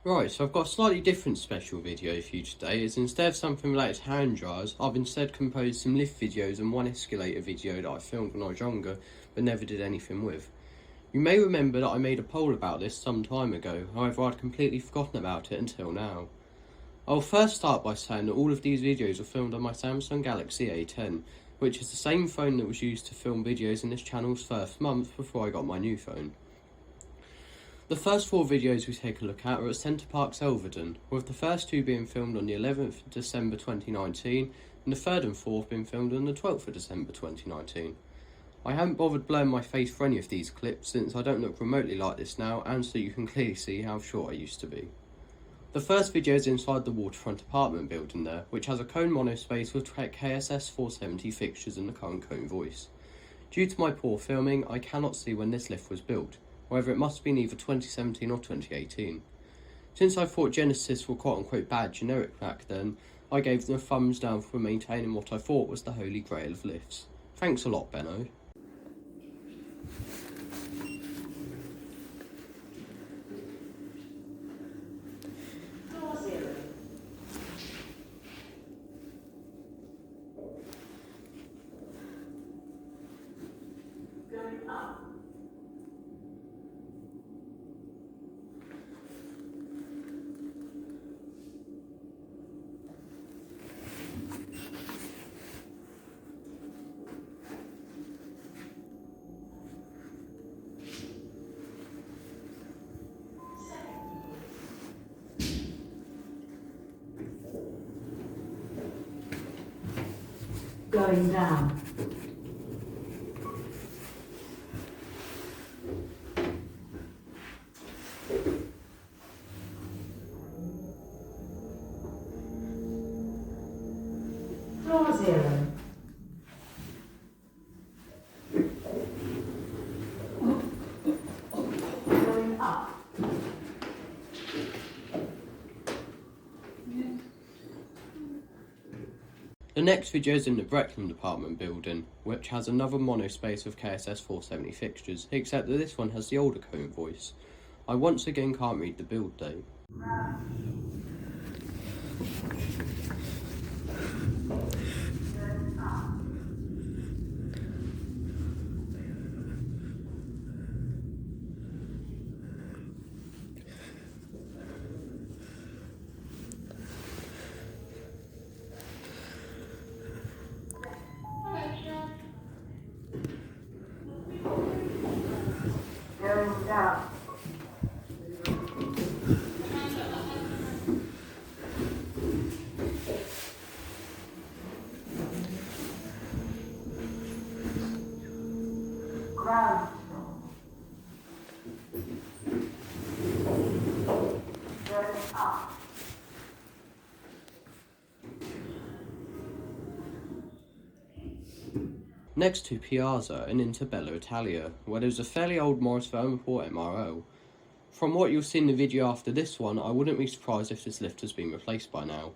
Right, so I've got a slightly different special video for you today, as instead of something related to hand dryers, I've instead composed some lift videos and one escalator video that I filmed when I was younger, but never did anything with. You may remember that I made a poll about this some time ago, however I'd completely forgotten about it until now. I'll first start by saying that all of these videos were filmed on my Samsung Galaxy A10, which is the same phone that was used to film videos in this channel's first month before I got my new phone. The first 4 videos we take a look at are at Centre Parks, Elvedon, with the first 2 being filmed on the 11th of December 2019 and the 3rd and 4th being filmed on the 12th of December 2019. I haven't bothered blurring my face for any of these clips since I don't look remotely like this now, and so you can clearly see how short I used to be. The first video is inside the waterfront apartment building there, which has a cone monospace with KSS 470 fixtures and the current cone voice. Due to my poor filming, I cannot see when this lift was built. However, it must have been either 2017 or 2018. Since I thought Genesis were quote-unquote bad generic back then, I gave them a thumbs down for maintaining what I thought was the holy grail of lifts. Thanks a lot, Benno. Going up. Going down. Floor 0. Going up. The next video is in the Breckland apartment building, which has another monospace with KSS 470 fixtures, except that this one has the older cone voice. I once again can't read the build date. Going down. Ground floor. Going up. Next to Piazza and into Bella Italia, where there's a fairly old Morris Vermiport MRO. From what you'll see in the video after this one, I wouldn't be surprised if this lift has been replaced by now.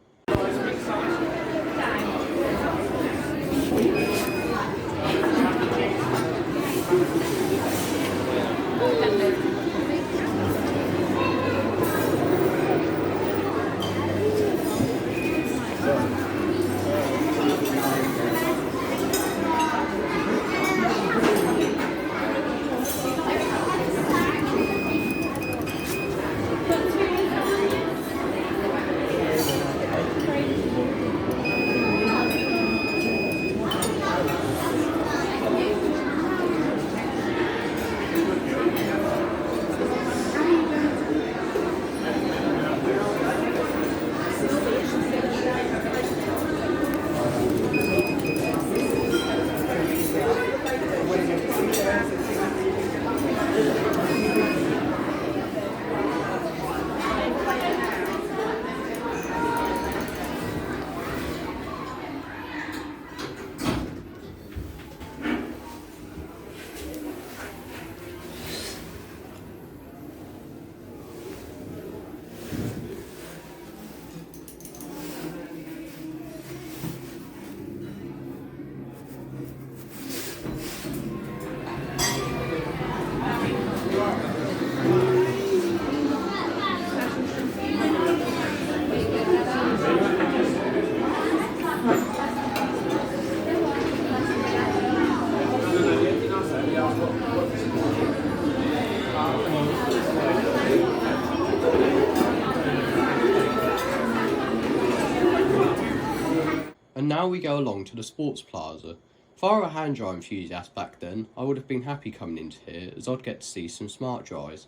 Now we go along to the sports plaza. If I were a hand dryer enthusiast back then, I would have been happy coming into here as I'd get to see some smart dryers.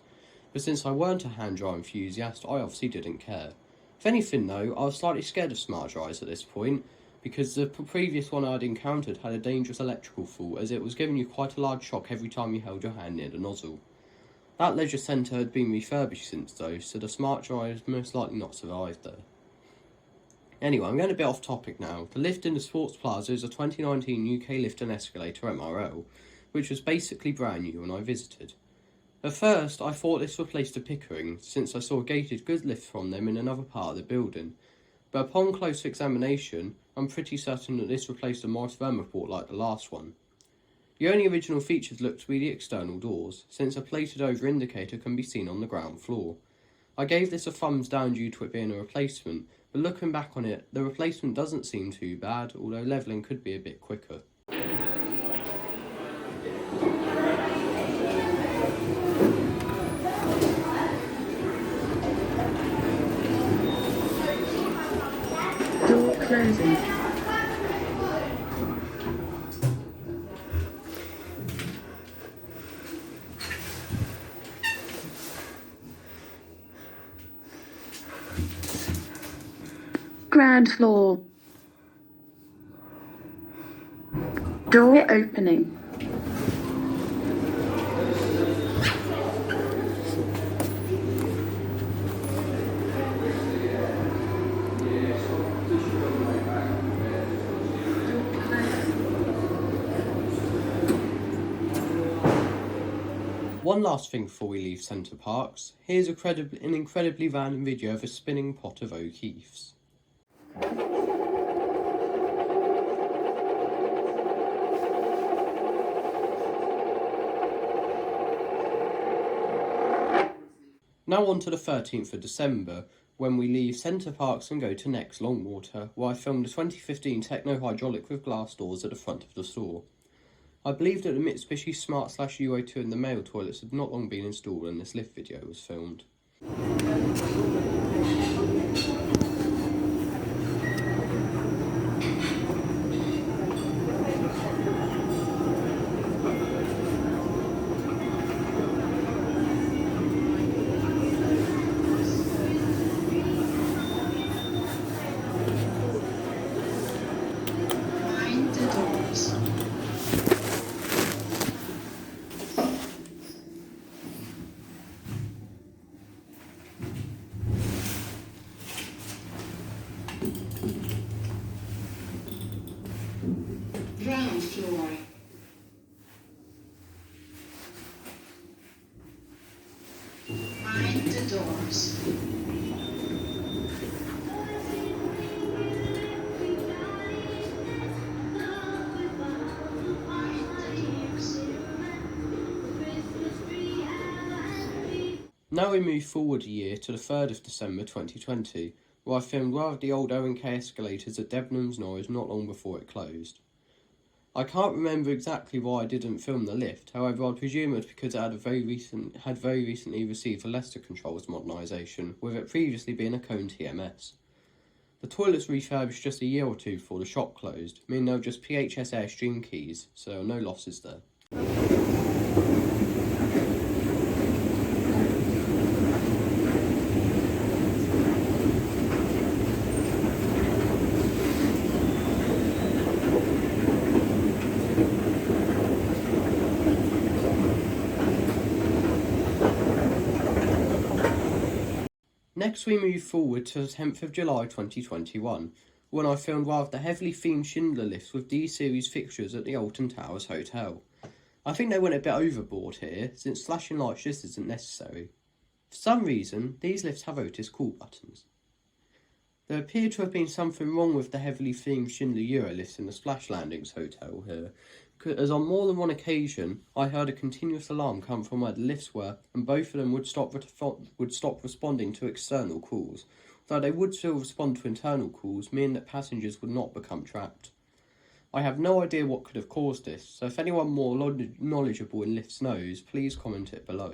But since I weren't a hand dryer enthusiast, I obviously didn't care. If anything though, I was slightly scared of smart dryers at this point, because the previous one I'd encountered had a dangerous electrical fault as it was giving you quite a large shock every time you held your hand near the nozzle. That leisure centre had been refurbished since though, so the smart dryer has most likely not survived there. Anyway, I'm going a bit off topic now. The lift in the Sports Plaza is a 2019 UK lift and escalator MRL, which was basically brand new when I visited. At first, I thought this replaced a Pickering, since I saw a gated goods lift from them in another part of the building. But upon closer examination, I'm pretty certain that this replaced a Morris Vermiport like the last one. The only original features look to be the external doors, since a plated over indicator can be seen on the ground floor. I gave this a thumbs down due to it being a replacement, but looking back on it, the replacement doesn't seem too bad, although levelling could be a bit quicker. Door closing. Ground floor. Door opening. One last thing before we leave Centre Parks. Here's an incredibly random video of a spinning pot of O'Keeffe's. Now on to the 13th of December, when we leave Centre Parks and go to Next Longwater, where I filmed a 2015 Techno Hydraulic with glass doors at the front of the store. I believe that the Mitsubishi Smart / UO2 and the male toilets had not long been installed when this lift video was filmed. Mind the doors. Ground floor. Mind the doors. Now we move forward a year to the 3rd of December 2020, where I filmed one of the old O&K escalators at Debenhams Norwich not long before it closed. I can't remember exactly why I didn't film the lift, however I presume it was because it had very recently received a Leicester Controls modernisation, with it previously being a Cone TMS. The toilets refurbished just a year or two before the shop closed, meaning they were just PHS Airstream keys, so there were no losses there. Next we move forward to the 10th of July 2021, when I filmed one of the heavily themed Schindler lifts with D-series fixtures at the Alton Towers Hotel. I think they went a bit overboard here, since flashing lights just isn't necessary. For some reason, these lifts have Otis call buttons. There appeared to have been something wrong with the heavily themed Schindler Euro lifts in the Splash Landings Hotel here, as on more than one occasion I heard a continuous alarm come from where the lifts were, and both of them would stop responding to external calls, though they would still respond to internal calls, meaning that passengers would not become trapped. I have no idea what could have caused this, so if anyone more knowledgeable in lifts knows, please comment it below.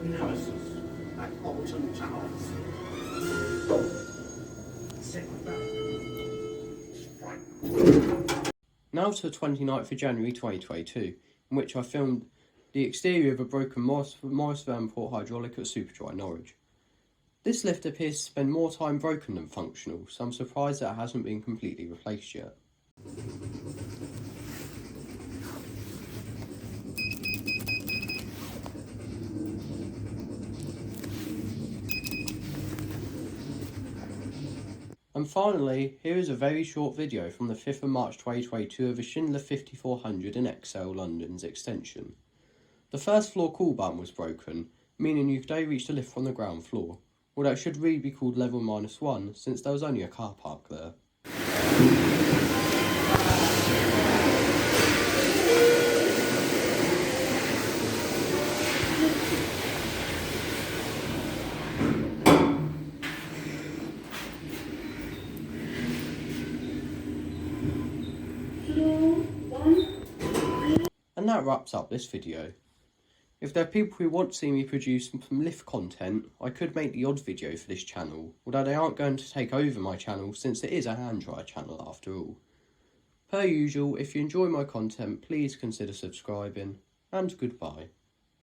Analysis at Alton Towers. Set like that. Now to the 29th of January 2022, in which I filmed the exterior of a broken Morris Vanport hydraulic at Superdry, Norwich. This lift appears to spend more time broken than functional, so I'm surprised that it hasn't been completely replaced yet. And finally, here is a very short video from the 5th of March 2022 of a Schindler 5400 in XL London's extension. The first floor call button was broken, meaning you could only reach the lift from the ground floor, although it should really be called level -1 since there was only a car park there. And that wraps up this video. If there are people who want to see me produce some lift content, I could make the odd video for this channel, although they aren't going to take over my channel since it is a hand dryer channel after all. Per usual, if you enjoy my content, please consider subscribing, and goodbye.